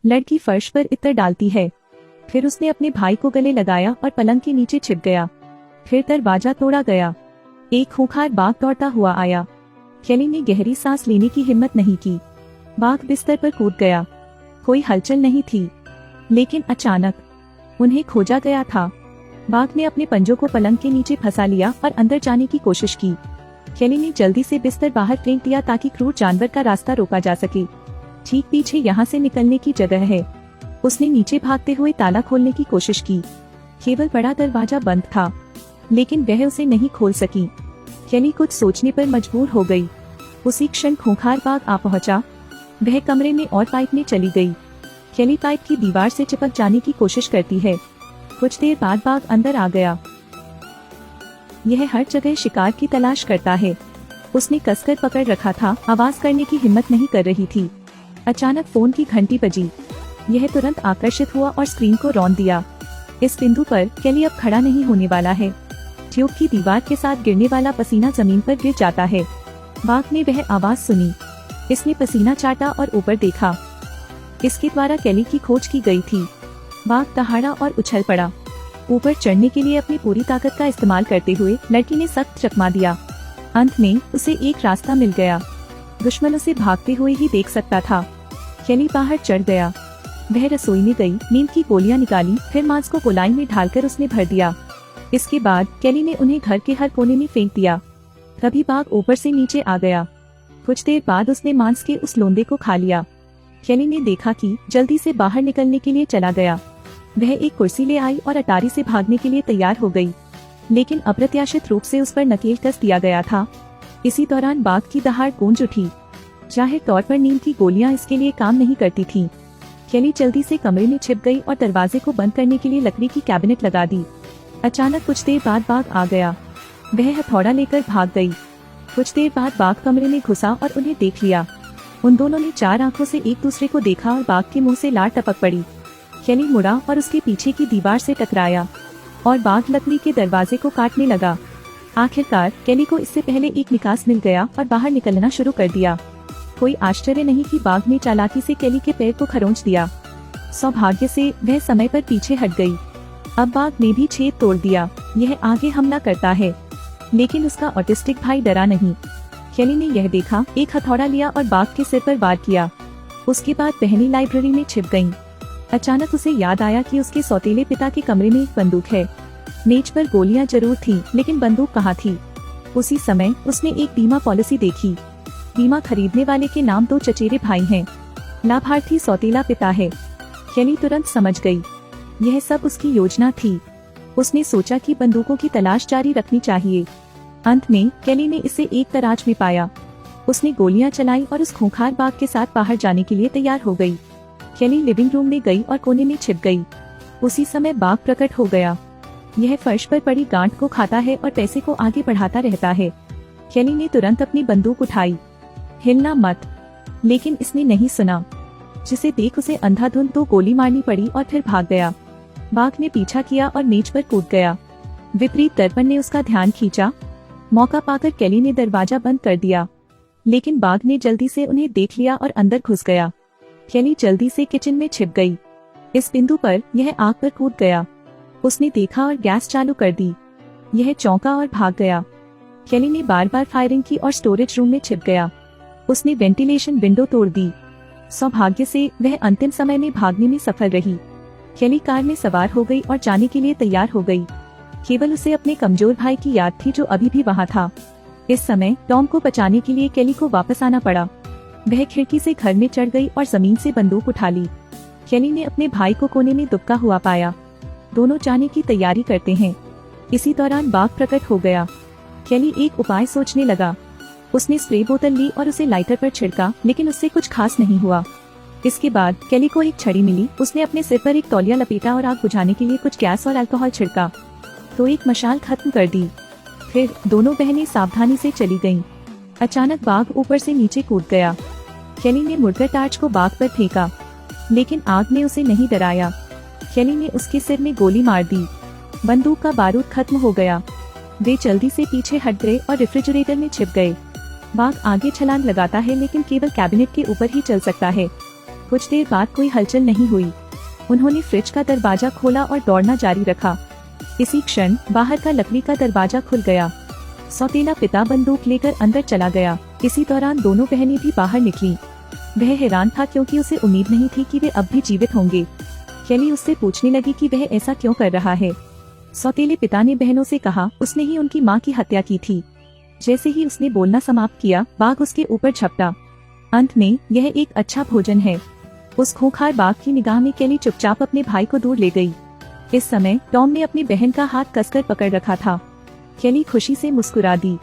लड़की फर्श पर इत्र डालती है। फिर उसने अपने भाई को गले लगाया और पलंग के नीचे छिप गया। फिर दरवाजा तोड़ा गया। एक खूंखार बाघ दौड़ता हुआ आया। केली ने गहरी सांस लेने की हिम्मत नहीं की। बाघ बिस्तर पर कूद गया। कोई हलचल नहीं थी, लेकिन अचानक उन्हें खोजा गया था। बाघ ने अपने पंजों को पलंग के नीचे फंसा लिया और अंदर जाने की कोशिश की। केली ने जल्दी से बिस्तर बाहर फेंक दिया ताकि क्रूर जानवर का रास्ता रोका जा सके। ठीक पीछे यहाँ से निकलने की जगह है। उसने नीचे भागते हुए ताला खोलने की कोशिश की। केवल बड़ा दरवाजा बंद था, लेकिन वह उसे नहीं खोल सकी। केली कुछ सोचने पर मजबूर हो गई। उसी क्षण खूंखार बाघ आ पहुंचा। वह कमरे में और पाइप में चली गई। केली पाइप की दीवार से चिपक जाने की कोशिश करती है। कुछ देर बाद बाघ अंदर आ गया। यह हर जगह शिकार की तलाश करता है। उसने कसकर पकड़ रखा था, आवाज करने की हिम्मत नहीं कर रही थी। अचानक फोन की घंटी बजी। यह तुरंत आकर्षित हुआ और स्क्रीन को रौंद दिया। इस बिंदु पर केली अब खड़ा नहीं होने वाला है। ट्यूब की दीवार के साथ गिरने वाला पसीना जमीन पर गिर जाता है। बाघ ने वह आवाज सुनी। इसने पसीना चाटा और ऊपर देखा। इसके द्वारा केली की खोज की गई थी। बाघ दहाड़ा और उछल पड़ा। ऊपर चढ़ने के लिए अपनी पूरी ताकत का इस्तेमाल करते हुए लड़की ने सख्त चकमा दिया। अंत में उसे एक रास्ता मिल गया। दुश्मन उसे भागते हुए ही देख सकता था। केली बाहर चढ़ गया। वह रसोई में गई, नींद की गोलियां निकाली, फिर मांस को गोलाई में ढालकर उसने भर दिया। इसके बाद केली ने उन्हें घर के हर कोने में फेंक दिया। तभी बाघ ऊपर से नीचे आ गया। कुछ देर बाद उसने मांस के उस लोंदे को खा लिया। केली ने देखा कि जल्दी से बाहर निकलने के लिए चला गया। वह एक कुर्सी ले आई और अटारी से भागने के लिए तैयार हो गई, लेकिन अप्रत्याशित रूप से उस पर नकेल कस दिया गया था। इसी दौरान बाघ की दहाड़ गूंज उठी। जाहिर तौर पर नींद की गोलियां इसके लिए काम नहीं करती थीं। केली जल्दी से कमरे में छिप गई और दरवाजे को बंद करने के लिए लकड़ी की कैबिनेट लगा दी। अचानक कुछ देर बाद बाघ आ गया। वह हथौड़ा लेकर भाग गई। कुछ देर बाद बाघ कमरे में घुसा और उन्हें देख लिया। उन दोनों ने चार आंखों से एक दूसरे को देखा और बाघ के मुंह से लार टपक पड़ी। केली मुड़ा और उसके पीछे की दीवार से टकराया और बाघ लकड़ी के दरवाजे को काटने लगा। आखिरकार केली को इससे पहले एक निकास मिल गया और बाहर निकलना शुरू कर दिया। कोई आश्चर्य नहीं कि बाघ ने चालाकी से केली के पैर को खरोंच दिया। सौभाग्य से वह समय पर पीछे हट गई। अब बाघ ने भी छेद तोड़ दिया। यह आगे हमला करता है, लेकिन उसका ऑटिस्टिक भाई डरा नहीं। केली ने यह देखा, एक हथौड़ा लिया और बाघ के सिर पर वार किया। उसके बाद बहनें लाइब्रेरी में छिप गईं। अचानक उसे याद आया कि उसके सौतेले पिता के कमरे में एक बंदूक है। मेज पर गोलियां जरूर थी, लेकिन बंदूक कहाँ थी? उसी समय उसने एक बीमा पॉलिसी देखी। बीमा खरीदने वाले के नाम दो चचेरे भाई हैं। लाभार्थी सौतेला पिता है। केली तुरंत समझ गई, यह सब उसकी योजना थी। उसने सोचा कि बंदूकों की तलाश जारी रखनी चाहिए। अंत में केली ने इसे एक तराज में पाया। उसने गोलियां चलाई और उस खूंखार बाघ के साथ बाहर जाने के लिए तैयार हो गई। केली लिविंग रूम में गई और कोने में छिप गई। उसी समय बाघ प्रकट हो गया। यह फर्श पर पड़ी गांठ को खाता है और पैसे को आगे बढ़ाता रहता है। केली ने तुरंत अपनी बंदूक उठाई। हिलना मत, लेकिन इसने नहीं सुना, जिसे देख उसे अंधाधुंध तो गोली मारनी पड़ी और फिर भाग गया। बाघ ने पीछा किया और मेज पर कूद गया। विपरीत दर्पण ने उसका ध्यान खींचा। मौका पाकर केली ने दरवाजा बंद कर दिया, लेकिन बाघ ने जल्दी से उन्हें देख लिया और अंदर घुस गया। केली जल्दी से किचन में छिप गई। इस बिंदु पर यह आग पर कूद गया। उसने देखा और गैस चालू कर दी। यह चौंका और भाग गया। केली ने बार बार फायरिंग की और स्टोरेज रूम में छिप गया। उसने वेंटिलेशन विंडो तोड़ दी। सौभाग्य से वह अंतिम समय में भागने में सफल रही। केली कार में सवार हो गई और जाने के लिए तैयार हो गई। केवल उसे अपने कमजोर भाई की याद थी जो अभी भी वहाँ था। इस समय टॉम को बचाने के लिए केली को वापस आना पड़ा। वह खिड़की से घर में चढ़ गई और जमीन से बंदूक उठा ली। केली ने अपने भाई को कोने में दुबका हुआ पाया। दोनों जाने की तैयारी करते हैं। इसी दौरान बाघ प्रकट हो गया। केली एक उपाय सोचने लगा। उसने स्प्रे बोतल ली और उसे लाइटर पर छिड़का, लेकिन उससे कुछ खास नहीं हुआ। इसके बाद केली को एक छड़ी मिली। उसने अपने सिर पर एक तौलिया लपेटा और आग बुझाने के लिए कुछ गैस और अल्कोहल छिड़का, तो एक मशाल खत्म कर दी। फिर दोनों बहनें सावधानी से चली गईं। अचानक बाघ ऊपर से नीचे कूद गया। केली ने मुड़कर टार्च को बाघ पर फेंका, लेकिन आग ने उसे नहीं डराया। केली ने उसके सिर में गोली मार दी। बंदूक का बारूद खत्म हो गया। वे जल्दी से पीछे हट गए और रेफ्रिजरेटर में छिप गए। बाघ आगे छलांग लगाता है, लेकिन केवल कैबिनेट के ऊपर ही चल सकता है। कुछ देर बाद कोई हलचल नहीं हुई। उन्होंने फ्रिज का दरवाजा खोला और दौड़ना जारी रखा। इसी क्षण बाहर का लकड़ी का दरवाजा खुल गया। सौतेला पिता बंदूक लेकर अंदर चला गया। इसी दौरान दोनों बहनें भी बाहर निकली। वह हैरान था क्योंकि उसे उम्मीद नहीं थी कि वे अब भी जीवित होंगे। केली उससे पूछने लगी कि वह ऐसा क्यों कर रहा है। सौतेले पिता ने बहनों से कहा उसने ही उनकी मां की हत्या की थी। जैसे ही उसने बोलना समाप्त किया, बाघ उसके ऊपर झपटा। अंत में यह एक अच्छा भोजन है। उस खूंखार बाघ की निगाह में केली चुपचाप अपने भाई को दूर ले गई। इस समय टॉम ने अपनी बहन का हाथ कसकर पकड़ रखा था। केली खुशी से मुस्कुरा दी।